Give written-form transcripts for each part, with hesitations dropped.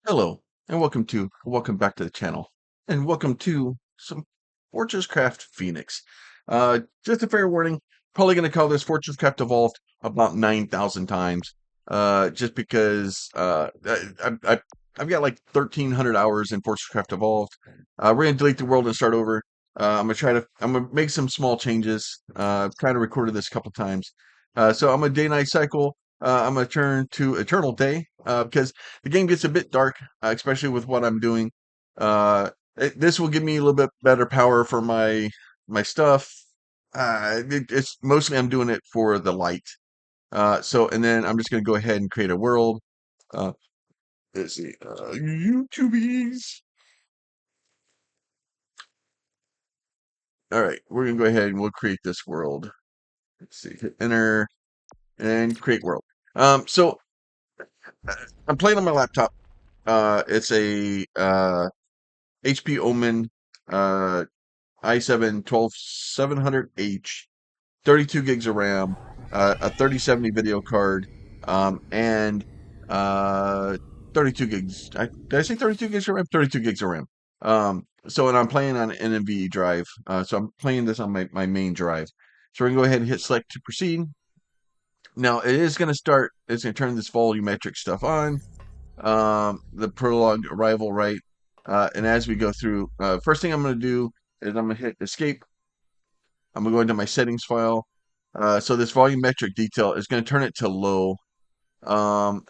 Hello, and welcome back to the channel, and welcome to some FortressCraft Phoenix. Just a fair warning, probably going to call this FortressCraft Evolved about 9,000 times, just because I've got like 1,300 hours in FortressCraft Evolved. We're going to delete the world and start over. I'm gonna make some small changes. I've kind of recorded this a couple times. So I'm a day-night cycle. I'm gonna turn to Eternal Day because the game gets a bit dark, especially with what I'm doing. This will give me a little bit better power for my stuff. It's mostly I'm doing it for the light. And then I'm just gonna go ahead and create a world. Uh, let's see, YouTubies. All right, we're gonna go ahead and we'll create this world. Let's see, hit enter and create world. So I'm playing on my laptop. It's a HP Omen uh, i7 12700H, 32 gigs of RAM, a 3070 video card, and uh, 32 gigs. Did I say 32 gigs of RAM? 32 gigs of RAM. And I'm playing on an NVMe drive. So I'm playing this on my main drive. So we're gonna go ahead and hit select to proceed. Now it is gonna start. It's gonna turn this volumetric stuff on. The prologue arrival, right? And as we go through, first thing I'm going to do is I'm going to hit escape. I'm going to go into my settings file. So this volumetric detail is going to turn it to low. Um,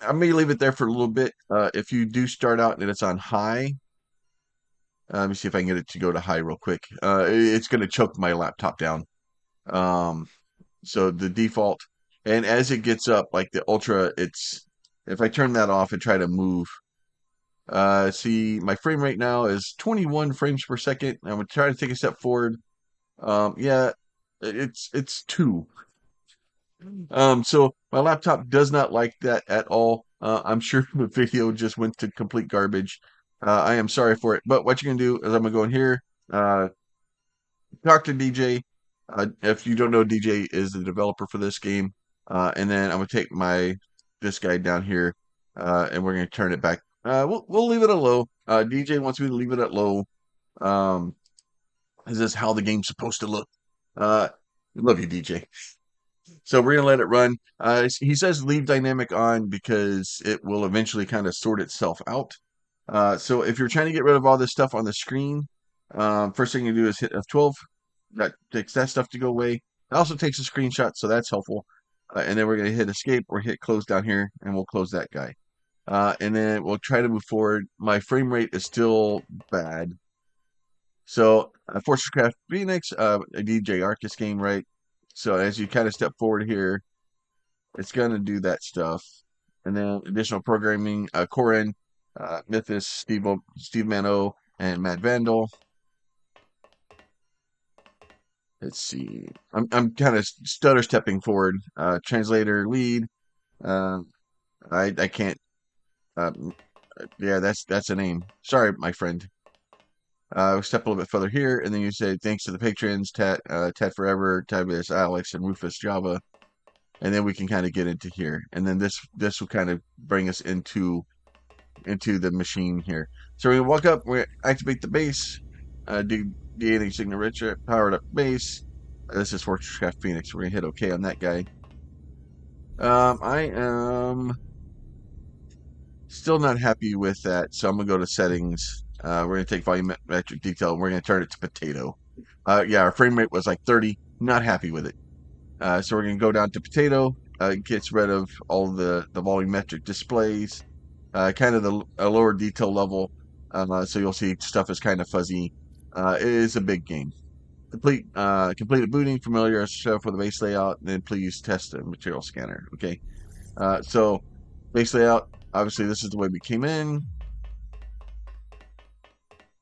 I may leave it there for a little bit. If you do start out and it's on high, let me see if I can get it to go to high real quick. It's going to choke my laptop down. Um, so the default, and as it gets up, like the ultra, if I turn that off and try to move, see, my frame rate now is 21 frames per second. I'm gonna try to take a step forward. Yeah, it's two. So my laptop does not like that at all. I'm sure the video just went to complete garbage. I am sorry for it. But what you're gonna do is I'm gonna go in here, uh, talk to DJ. If you don't know, DJ is the developer for this game. And then I'm gonna take this guy down here, and we're gonna turn it back. We'll leave it at low. DJ wants me to leave it at low. Um, is this how the game's supposed to look? Uh, love you, DJ. So we're gonna let it run. He says leave dynamic on because it will eventually kind of sort itself out. So if you're trying to get rid of all this stuff on the screen, first thing you do is hit F12. That takes that stuff to go away. It also takes a screenshot, so that's helpful. And then we're going to hit escape or hit close down here, and we'll close that guy. And then we'll try to move forward. My frame rate is still bad. So, FortressCraft Phoenix, a DJ Arcus game, right? So as you kind of step forward here, it's going to do that stuff. And then additional programming, Corin, Mythos, Steve Mano, and Matt Vandal. Let's see. I'm kind of stutter stepping forward. Translator lead. Uh, I can't. Yeah, that's a name. Sorry, my friend. We'll step a little bit further here, and then you say thanks to the patrons, Ted Forever, Tabulous, Alex, and Rufus Java, and then we can kind of get into here, and then this will kind of bring us into the machine here. So we walk up, we activate the base, de-adding signal richer, powered up base. This is FortressCraft Phoenix. We're gonna hit OK on that guy. I am still not happy with that, so I'm gonna go to settings. We're gonna take volumetric detail and we're gonna turn it to potato. Yeah, our frame rate was like 30. Not happy with it. So we're gonna go down to potato. It gets rid of all the volumetric displays. Kind of a lower detail level. So you'll see stuff is kind of fuzzy. It is a big game. Completed booting, familiar yourself with the base layout, and then please test the material scanner. Okay. So base layout, obviously this is the way we came in.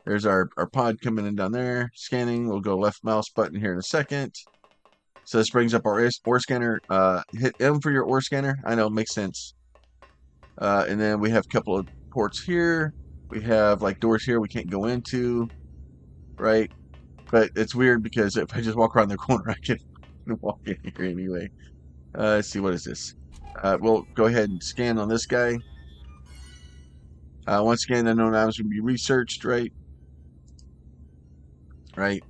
There's our pod coming in down there. Scanning, we'll go left mouse button here in a second. So this brings up our ore scanner. Hit M for your ore scanner. I know, makes sense. And then we have a couple of ports here. We have like doors here we can't go into, right? But it's weird because if I just walk around the corner, I can walk in here anyway. Let's see, what is this? We'll go ahead and scan on this guy. Once again, unknown items will be researched, right? Right.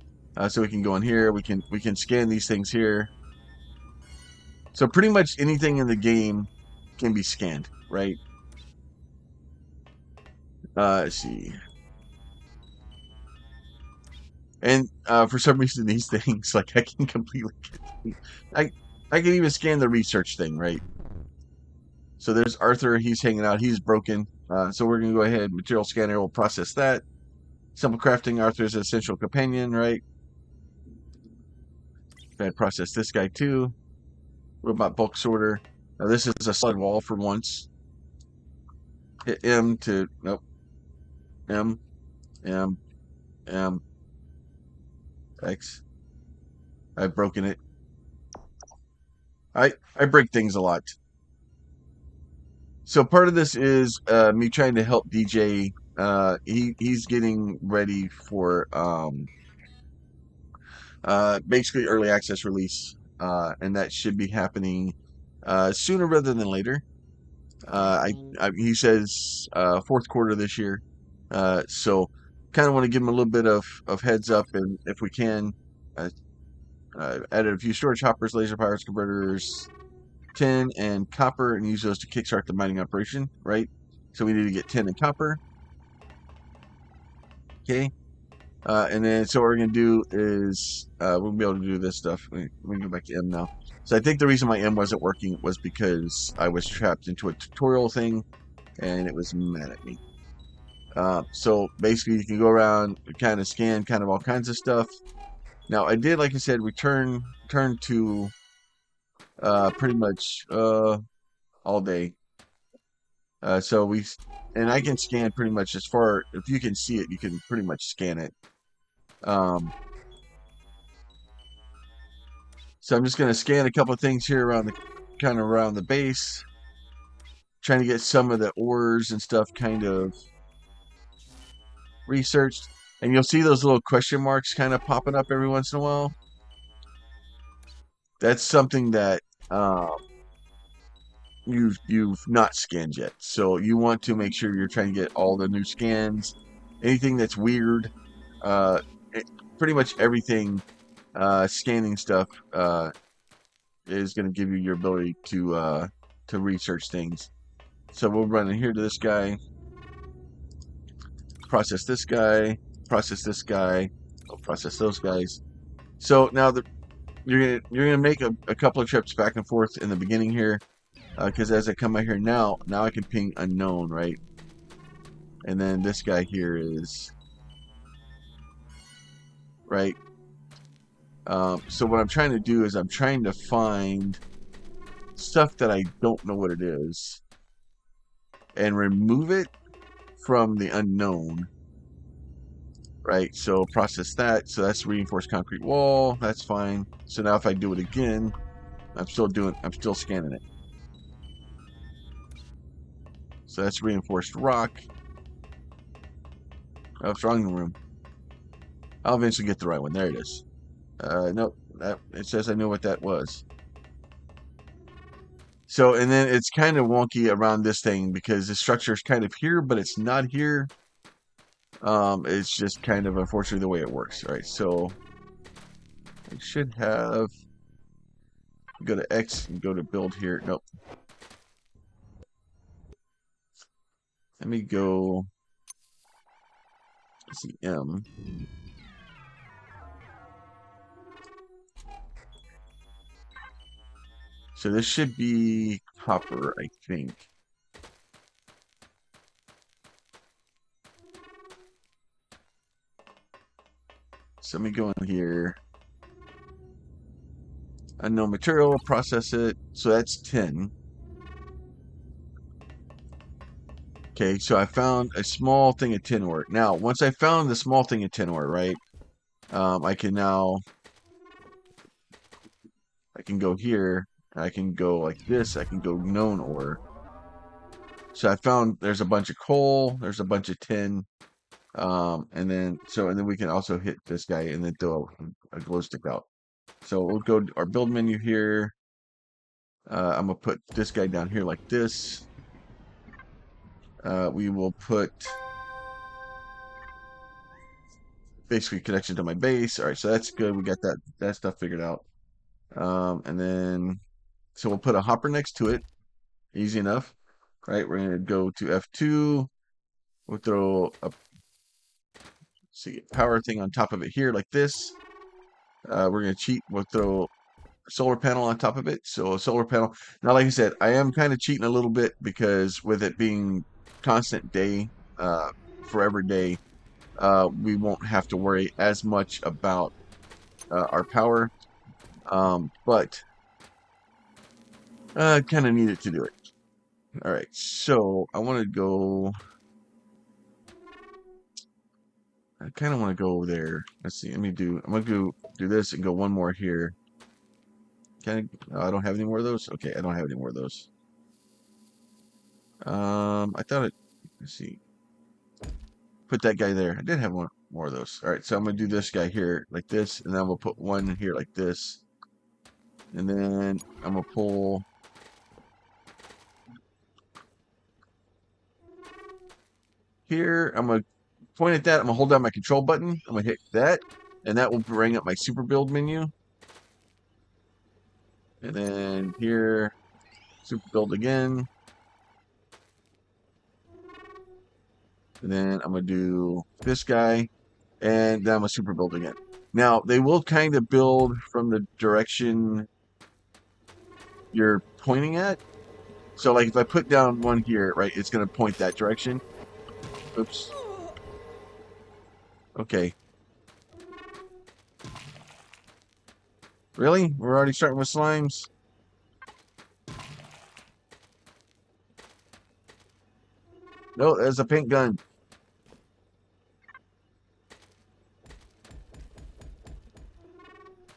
So we can go in here. We can scan these things here. So pretty much anything in the game can be scanned, right? Let's see. And for some reason, these things, like I can completely, I I can even scan the research thing, right? So there's Arthur. He's hanging out. He's broken. So we're gonna go ahead. Material scanner will process that. Simple crafting. Arthur's an essential companion, right? Go ahead, process this guy too. Robot bulk sorter. Now this is a solid wall for once. Hit M to nope. M M M X. I've broken it. I break things a lot. So part of this is me trying to help DJ. He's getting ready for basically early access release, and that should be happening sooner rather than later. He says fourth quarter this year. So kind of want to give him a little bit of heads up, and if we can, uh, added a few storage hoppers, laser powers, converters, tin and copper, and use those to kickstart the mining operation, right? So we need to get tin and copper. Okay. And then so what we're going to do is we'll be able to do this stuff. Let me go back to M now. So I think the reason my M wasn't working was because I was trapped into a tutorial thing and it was mad at me. So basically you can go around, kind of scan kind of all kinds of stuff. Now I did, like I said, return to pretty much all day. So and I can scan pretty much as far, if you can see it, you can pretty much scan it. Um, so I'm just going to scan a couple of things here around around the base, trying to get some of the ores and stuff kind of researched. And you'll see those little question marks kind of popping up every once in a while. That's something that you've not scanned yet. So you want to make sure you're trying to get all the new scans. Anything that's weird, uh, pretty much everything scanning stuff is going to give you your ability to research things. So we'll run in here to this guy, process this guy, process this guy, I'll process those guys. So now you're gonna make a couple of trips back and forth in the beginning here, because as I come out here now I can ping unknown, right? And then this guy here is right. So what I'm trying to do is I'm trying to find stuff that I don't know what it is and remove it from the unknown, right? So process that. So that's reinforced concrete wall. That's fine. So now if I do it again, I'm still scanning it. So that's reinforced rock. Oh, it's wrong room. I'll eventually get the right one. There it is. Nope. It says I know what that was. So, and then it's kind of wonky around this thing because the structure is kind of here, but it's not here. It's just kind of unfortunately the way it works, right? So I should have go to X and go to build here. Nope. Let me go. Let's see, M. So this should be copper, I think. So let me go in here. Unknown material, process it. So that's 10. Okay, so I found a small thing of tin ore. Now, once I found the small thing of tin ore, right, I can go here. I can go like this. I can go known ore. So I found there's a bunch of coal. There's a bunch of tin. And then we can also hit this guy and then throw a glow stick out. So we'll go to our build menu here. I'm gonna put this guy down here like this. we will put basically connection to my base. All right, so that's good. We got that stuff figured out. And then so we'll put a hopper next to it. Easy enough, right? We're gonna go to F2. We'll throw a power thing on top of it here like this. We're gonna cheat. We'll throw a solar panel on top of it. So a solar panel. Now, like I said, I am kind of cheating a little bit because with it being constant day, forever day, we won't have to worry as much about our power. But kind of needed to do it. All right, so I want to go. I kind of want to go there. Let's see. I'm gonna do this and go one more here. Can I don't have any more of those. Okay, I don't have any more of those. I thought it. Let's see. Put that guy there. I did have one more of those. All right, so I'm gonna do this guy here like this, and then we'll put one here like this, and then I'm gonna pull. Here, I'm gonna point at that. I'm gonna hold down my control button. I'm gonna hit that, and that will bring up my super build menu. And then here, super build again. And then I'm gonna do this guy, and then I'm gonna super build again. Now they will kind of build from the direction you're pointing at. So like if I put down one here, right, it's gonna point that direction. Oops. Okay. Really? We're already starting with slimes? No, there's a pink gun.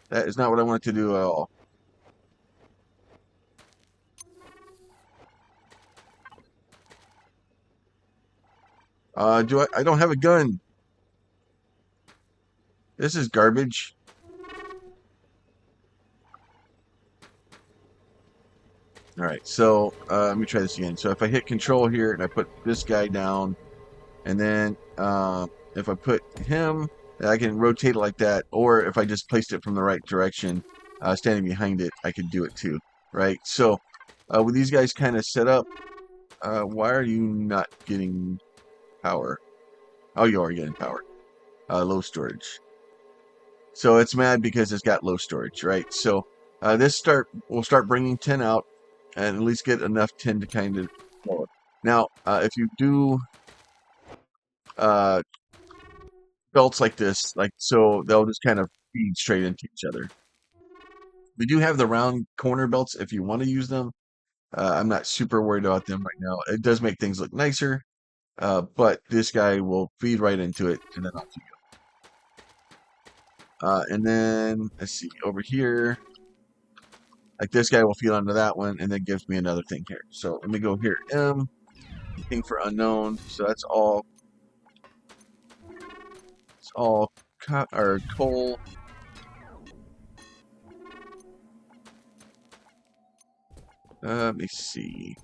That is not what I wanted to do at all. I don't have a gun. This is garbage. All right, so let me try this again. So if I hit control here and I put this guy down, and then if I put him, I can rotate it like that. Or if I just placed it from the right direction, standing behind it, I could do it too, right? So with these guys kind of set up, why are you not getting power? Oh, you are getting power. Low storage. So it's mad because it's got low storage, right? So we'll start bringing 10 out, and at least get enough 10 to kind of blow it. Now, if you do belts like this, like so, they'll just kind of feed straight into each other. We do have the round corner belts if you want to use them. I'm not super worried about them right now. It does make things look nicer, but this guy will feed right into it, and then off you go. And then let's see over here. Like this guy will feed onto that one, and then gives me another thing here. So let me go here. Thing for unknown. So that's all. It's all or coal. Let me see.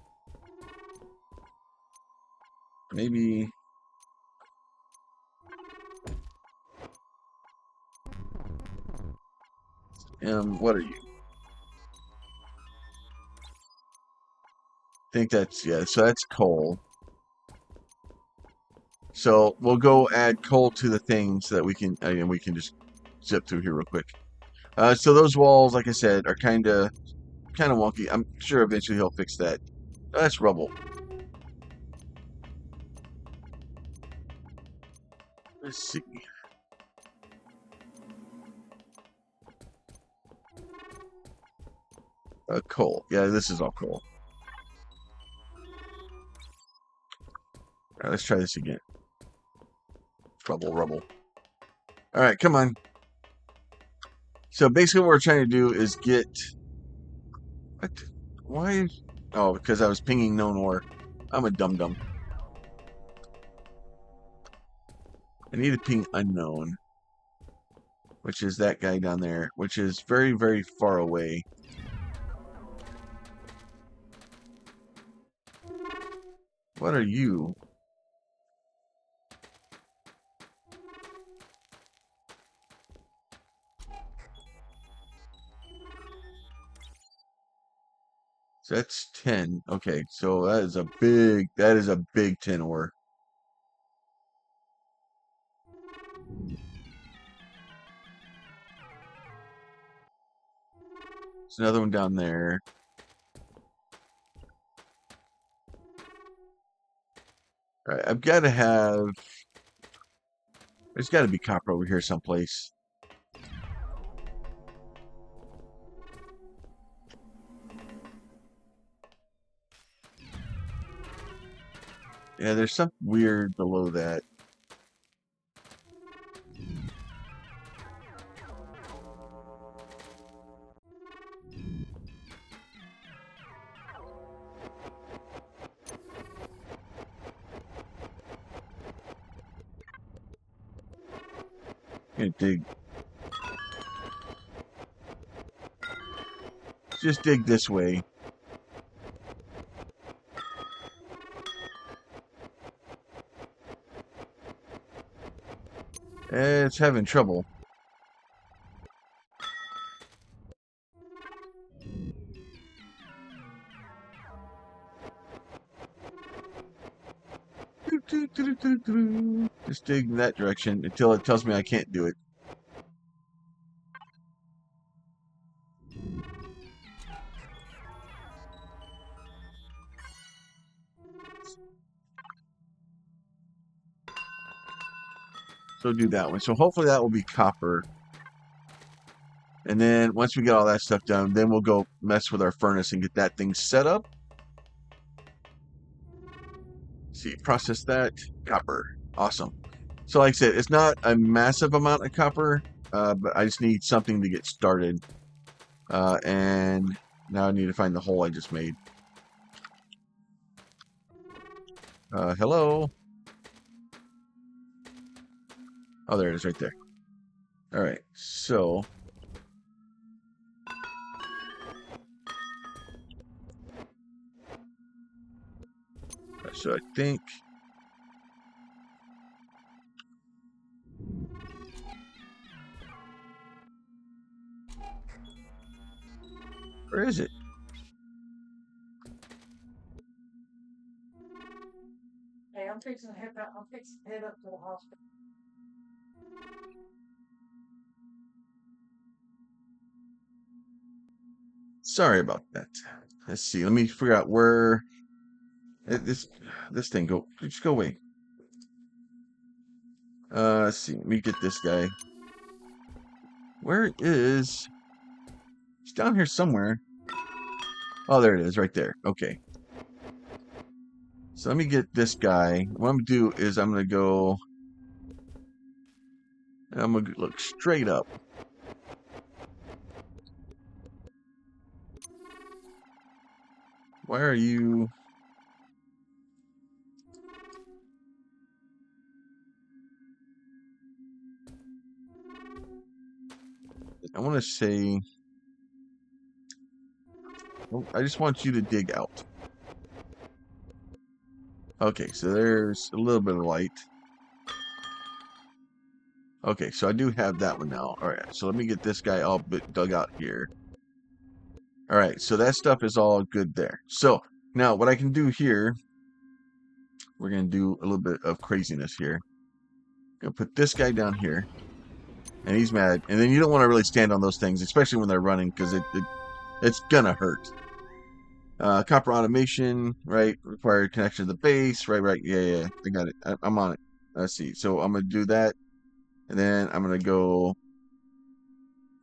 Maybe. What are you? I think that's, yeah, so that's coal. So we'll go add coal to the thing so that we can, and we can just zip through here real quick. So those walls, like I said, are kind of wonky. I'm sure eventually he'll fix that. That's rubble. Let's see. Coal. Yeah, this is all coal. All right, let's try this again. Rubble. All right, come on. So basically what we're trying to do is get... What? Why? Oh, because I was pinging known ore. I'm a dum-dum. I need to ping unknown, which is that guy down there, which is very, very far away. What are you? So that's 10. Okay, so that is a big tin ore. There's another one down there. All right, I've got to have. There's got to be copper over here someplace. Yeah, there's something weird below that. I'm gonna dig. Just dig this way. It's having trouble. Just dig in that direction until it tells me I can't do it. So do that one. So hopefully that will be copper. And then once we get all that stuff done, then we'll go mess with our furnace and get that thing set up. See, process that. Copper. Awesome. So like I said, it's not a massive amount of copper, but I just need something to get started. And now I need to find the hole I just made. Hello? Oh, there it is right there. All right, so... So I think... Where is it? Hey, I'm fixing to head up to the hospital. Sorry about that. Let's see. Let me figure out where this thing go. Just go away. Let's see. Let me get this guy. Where is? It's down here somewhere. Oh, there it is, right there. Okay. So let me get this guy. What I'm gonna do is I'm gonna go. I'm gonna look straight up. Why are you? I want to say. Well, I just want you to dig out. Okay, so there's a little bit of light. Okay, so I do have that one now. All right, so let me get this guy all dug out here. All right, so that stuff is all good there. So now what I can do here, we're going to do a little bit of craziness here. I'm going to put this guy down here, and he's mad. And then you don't want to really stand on those things, especially when they're running, because it's going to hurt. Copper automation, right? Required connection to the base, right? Yeah, I got it. I'm on it. Let's see. So I'm going to do that. And then I'm going to go,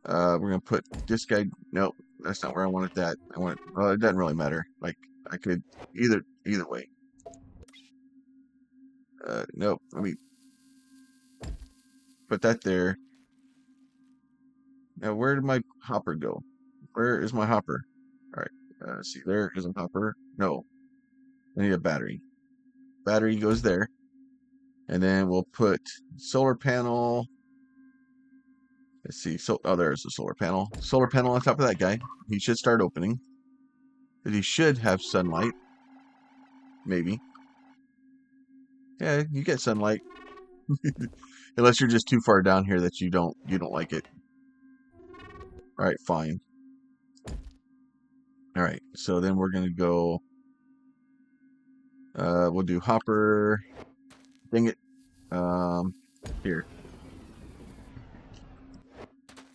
we're going to put this guy, nope, that's not where I wanted that. Well, it doesn't really matter. Like, I could either way. Nope, let me put that there. Now, where did my hopper go? Where is my hopper? All right, let's see, there is a hopper. No, I need a battery. Battery goes there. And then we'll put solar panel. Let's see. So, oh, there's the solar panel. Solar panel on top of that guy. He should start opening. He should have sunlight. Maybe. Yeah, you get sunlight. Unless you're just too far down here that you don't like it. All right, fine. All right, so then we're gonna go. We'll do hopper. Dang it. Here.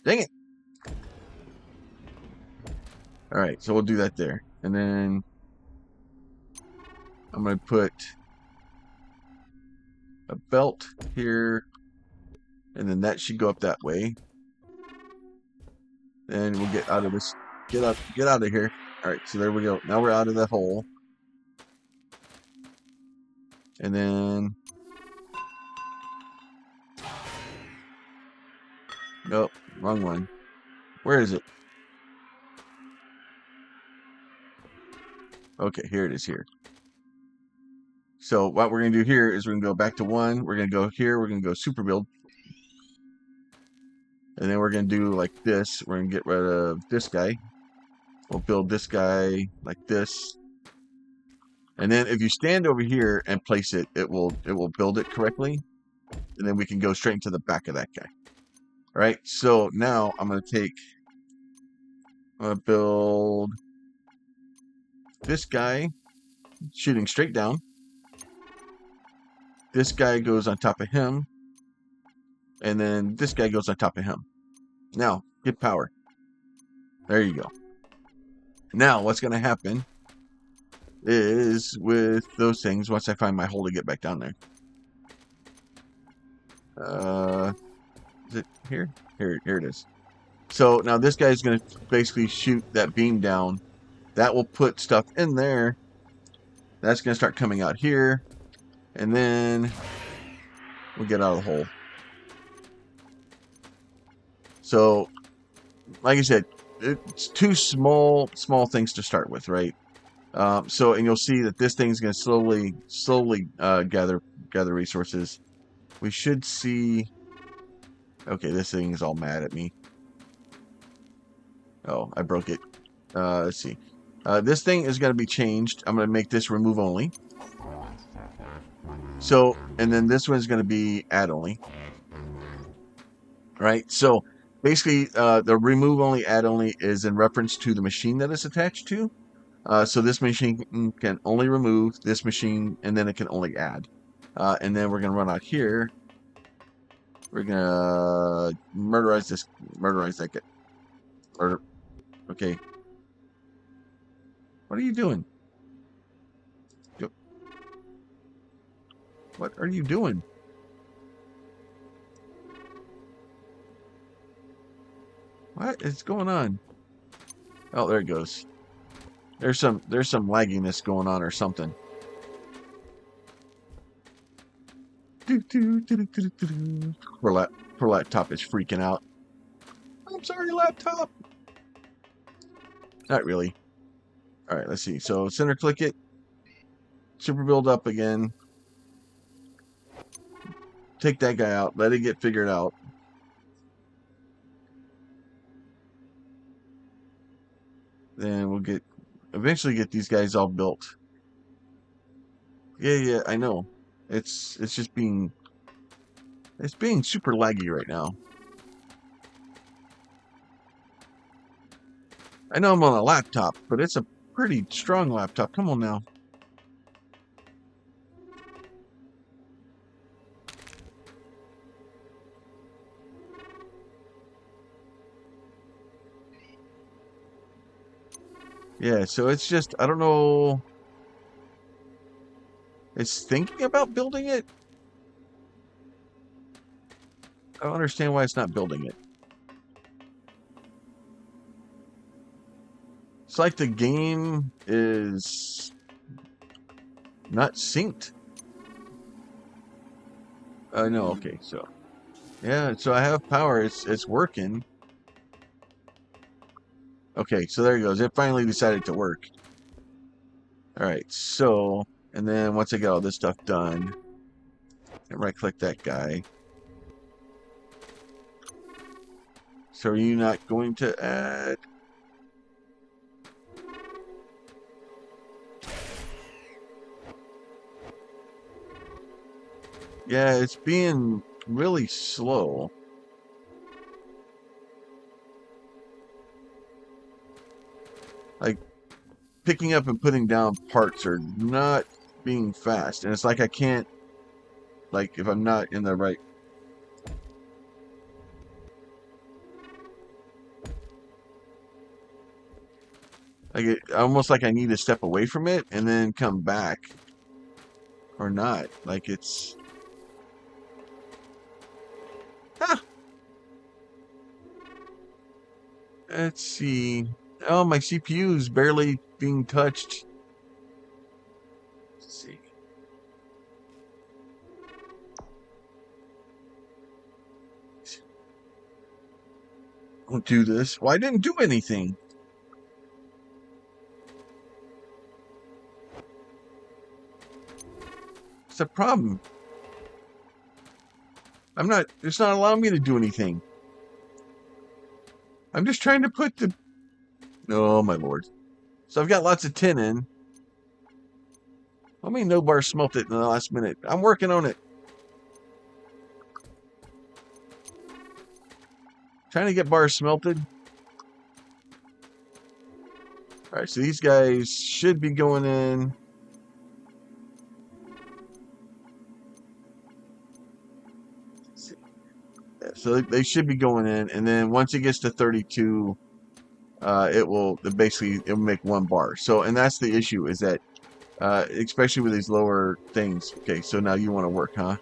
Dang it. All right, so we'll do that there, and then I'm gonna put a belt here, and then that should go up that way. Then we'll get out of this. Get out of here. All right, so there we go. Now we're out of the hole, and then nope, wrong one. Where is it? Okay, here it is here. So what we're going to do here is we're going to go back to 1. We're going to go here. We're going to go super build. And then we're going to do like this. We're going to get rid of this guy. We'll build this guy like this. And then if you stand over here and place it, it will build it correctly. And then we can go straight into the back of that guy. All right. So now I'm going to build this guy shooting straight down. This guy goes on top of him. And then this guy goes on top of him. Now, get power. There you go. Now, what's going to happen is with those things, once I find my hole to get back down there. Is it here? Here it is. So now this guy's going to basically shoot that beam down. That will put stuff in there. That's going to start coming out here. And then we'll get out of the hole. So, like I said, it's two small things to start with, right? So, and you'll see that this thing's going to slowly gather resources. We should see. Okay, this thing is all mad at me. Oh, I broke it. Let's see. This thing is going to be changed. I'm going to make this remove only. So, and then this one's going to be add only. Right? So, basically, the remove only, add only is in reference to the machine that it's attached to. So this machine can only remove this machine, and then it can only add. And then we're going to run out here. We're going to murderize that guy. Murder. Okay. What are you doing? What are you doing? What is going on? Oh, there it goes. There's some lagginess going on or something. Poor laptop is freaking out. I'm sorry, laptop. Not really. All right, let's see. So center click it. Super build up again. Take that guy out. Let it get figured out. Then we'll eventually get these guys all built. Yeah, I know. It's just being super laggy right now. I know I'm on a laptop, but it's a pretty strong laptop. Come on now. Yeah, so it's just, I don't know. It's thinking about building it. I don't understand why it's not building it. It's like the game is not synced. No, okay, so. Yeah, so I have power. It's working. Okay, so there it goes. It finally decided to work. All right, so, and then once I get all this stuff done, I right-click that guy. So are you not going to add? Yeah, it's being really slow. Like picking up and putting down parts are not being fast. And it's like I can't, like, if I'm not in the right. Like, almost like I need to step away from it and then come back. Or not. Like, it's. Huh, let's see. Oh, my CPU is barely being touched. Let's see. Don't do this. Well, I didn't do anything. It's a problem. I'm not. It's not allowing me to do anything. I'm just trying to put the. Oh my lord. So I've got lots of tin in. I mean, no bar smelted in the last minute. I'm working on it. Trying to get bars smelted. All right, so these guys should be going in. Yeah, so they should be going in, and then once it gets to 32, it will basically it will make one bar. So, and that's the issue is that, especially with these lower things. Okay, so now you want to work, huh?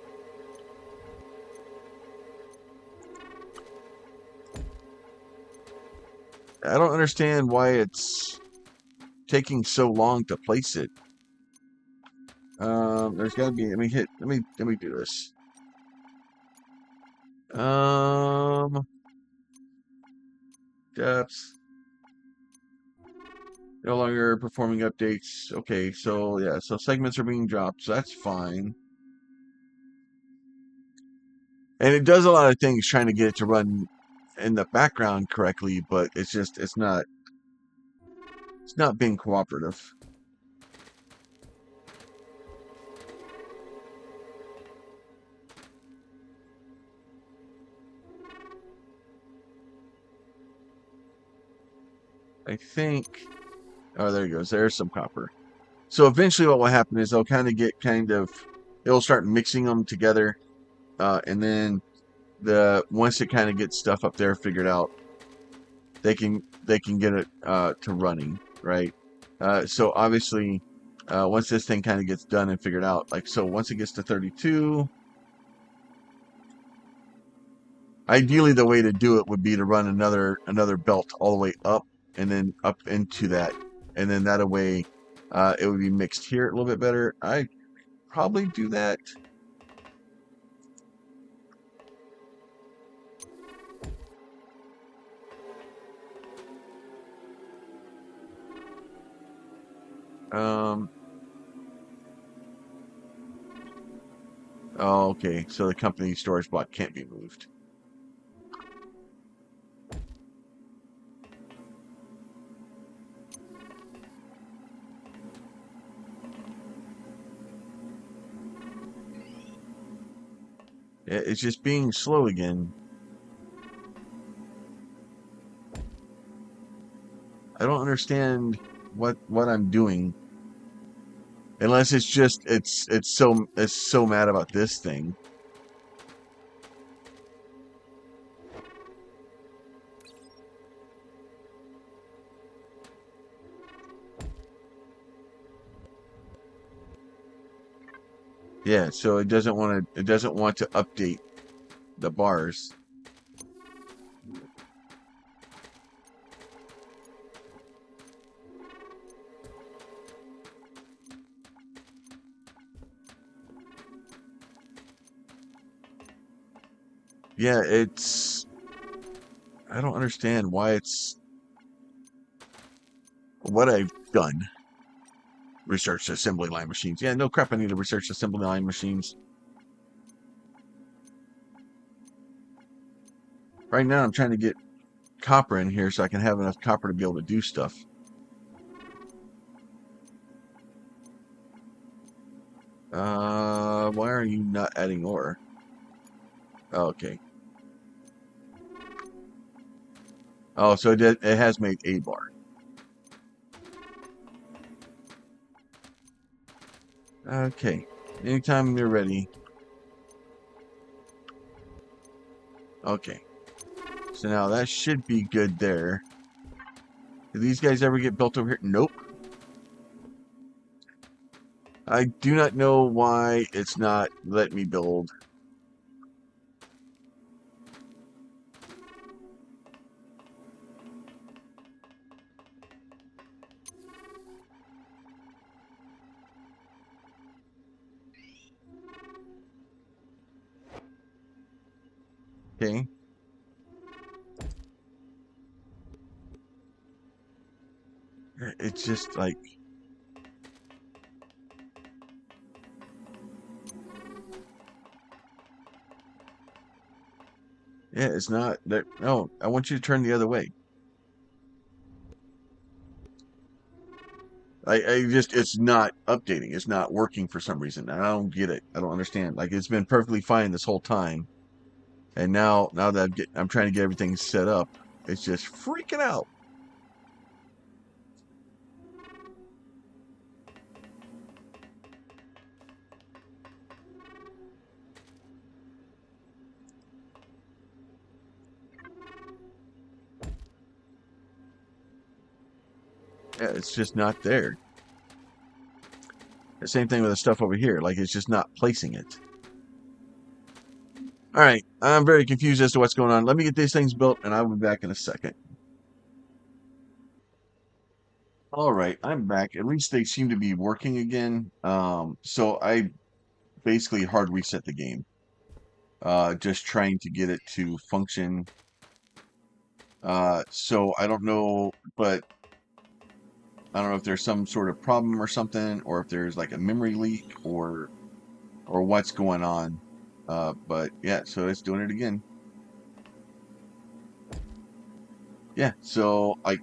I don't understand why it's taking so long to place it. There's got to be. Let me hit. Let me do this. Depth. No longer performing updates. Okay, so yeah, so segments are being dropped, so that's fine. And it does a lot of things trying to get it to run in the background correctly, but it's just it's not being cooperative. I think oh there it goes. There's some copper. So eventually what will happen is they'll it'll start mixing them together, and then once it kind of gets stuff up there figured out, they can get it to running, right? So obviously, once this thing kind of gets done and figured out, like so, once it gets to 32, ideally the way to do it would be to run another belt all the way up and then up into that, and then that way, it would be mixed here a little bit better. I probably do that. Um, oh, okay. So the company storage block can't be moved. It's just being slow again. I don't understand what I'm doing. Unless it's just it's so mad about this thing. Yeah, so it doesn't want to update the bars. Yeah, I don't understand why it's what I've done. Research assembly line machines. Yeah, no crap, I need to research assembly line machines. Right now I'm trying to get copper in here so I can have enough copper to be able to do stuff. why are you not adding ore? Oh, okay. Oh, so it has made a bar. Okay. Anytime you're ready. Okay. So now that should be good there. Do these guys ever get built over here? Nope. I do not know why it's not let me build. Okay. It's just like, yeah, it's not that. No, I want you to turn the other way. It's not updating. It's not working for some reason. I don't get it. I don't understand. Like it's been perfectly fine this whole time. And now that I'm trying to get everything set up, it's just freaking out. Yeah, it's just not there. The same thing with the stuff over here. Like it's just not placing it. All right, I'm very confused as to what's going on. Let me get these things built, and I'll be back in a second. All right, I'm back. At least they seem to be working again. So I basically hard reset the game. Just trying to get it to function. So I don't know, but I don't know if there's some sort of problem or something, or if there's like a memory leak or what's going on. But yeah, so it's doing it again. Yeah, so I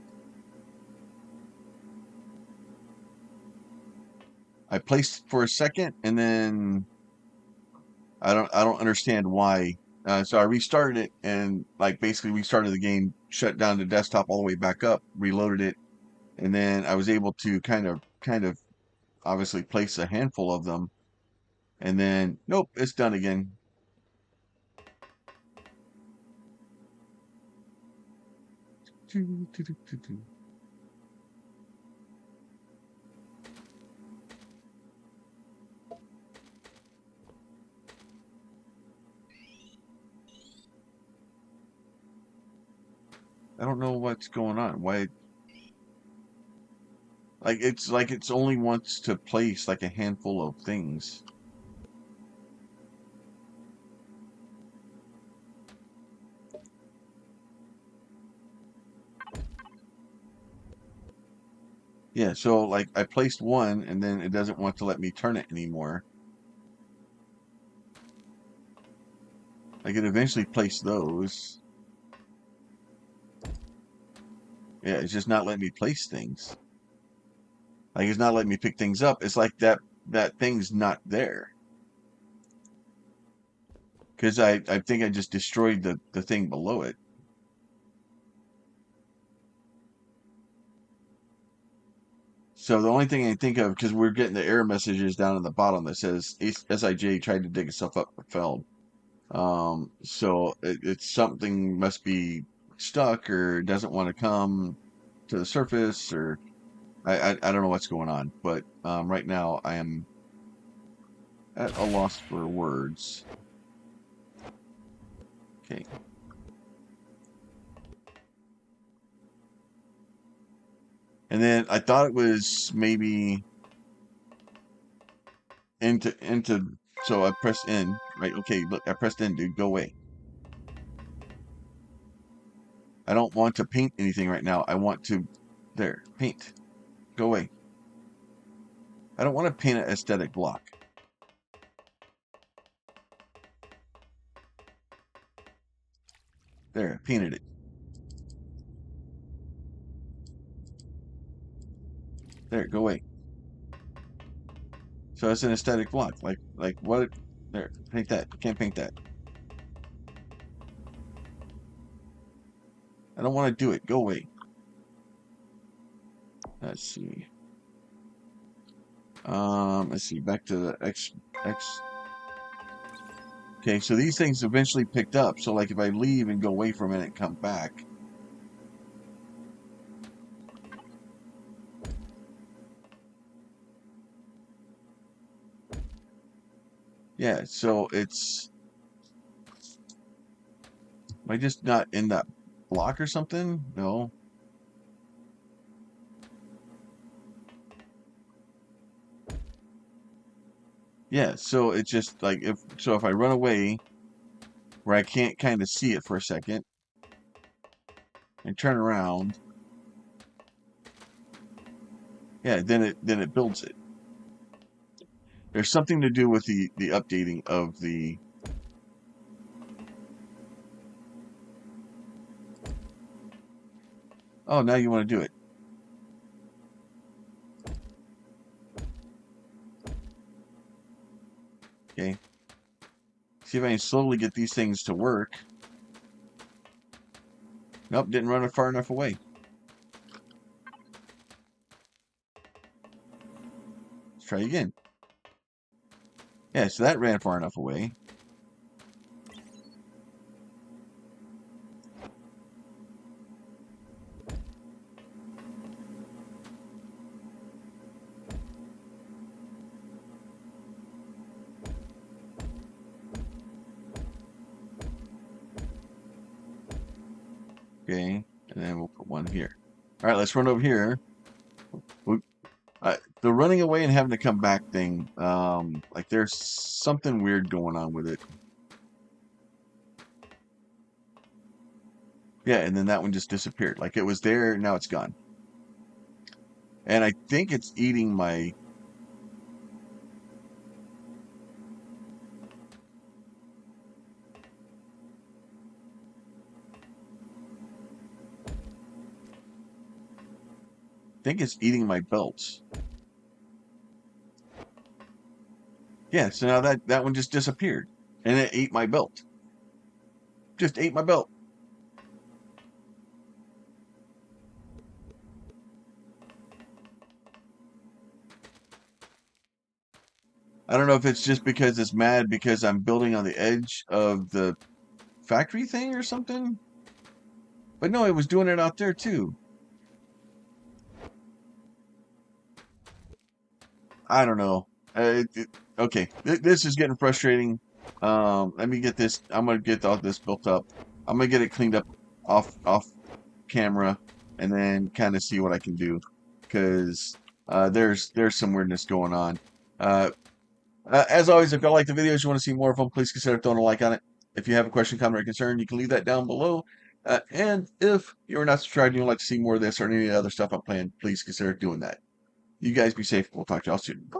placed for a second, and then I don't understand why. So I restarted it and like basically restarted the game, shut down the desktop all the way back up, reloaded it, and then I was able to kind of obviously place a handful of them, and then nope, it's done again. I don't know what's going on. Why like it's only wants to place like a handful of things. Yeah, so like I placed one and then it doesn't want to let me turn it anymore. I could eventually place those. Yeah, it's just not letting me place things. Like it's not letting me pick things up. It's like that thing's not there. Because I think I just destroyed the thing below it. So the only thing I think of, because we're getting the error messages down at the bottom that says SIJ tried to dig itself up but failed. So it's something must be stuck or doesn't want to come to the surface, or I don't know what's going on. But right now I am at a loss for words. Okay. And then I thought it was maybe into so I pressed N, right? Okay, look, I pressed N, dude, go away. I don't want to paint anything right now. I want to there, paint. Go away. I don't want to paint an aesthetic block. There, painted it. There, go away. So it's an aesthetic block. Like what? There, paint that. Can't paint that. I don't want to do it. Go away. Let's see. Let's see. Back to the X. Okay, so these things eventually picked up. So like if I leave and go away for a minute and come back. Yeah, so it's, am I just not in that block or something? No. Yeah, so it's just like if I run away where I can't kind of see it for a second and turn around, yeah, then it builds it. There's something to do with the updating of the. Oh, now you want to do it. Okay. See if I can slowly get these things to work. Nope, didn't run it far enough away. Let's try again. Yeah, so that ran far enough away. Okay, and then we'll put one here. All right, let's run over here. The running away and having to come back thing, like there's something weird going on with it. Yeah, and then that one just disappeared. Like it was there, now it's gone. And I think it's eating my. I think it's eating my belts. Yeah, so now that one just disappeared, and it ate my belt. Just ate my belt. I don't know if it's just because it's mad because I'm building on the edge of the factory thing or something. But no, it was doing it out there too. I don't know. Okay, this is getting frustrating. Let me get this. I'm gonna get all this built up. I'm gonna get it cleaned up off camera, and then kind of see what I can do, because there's some weirdness going on. Uh, as always, if y'all like the videos, you want to see more of them, please consider throwing a like on it. If you have a question, comment, or concern, you can leave that down below. And if you're not subscribed and you'd like to see more of this or any other stuff I'm playing, please consider doing that. You guys be safe. We'll talk to y'all soon. Bye.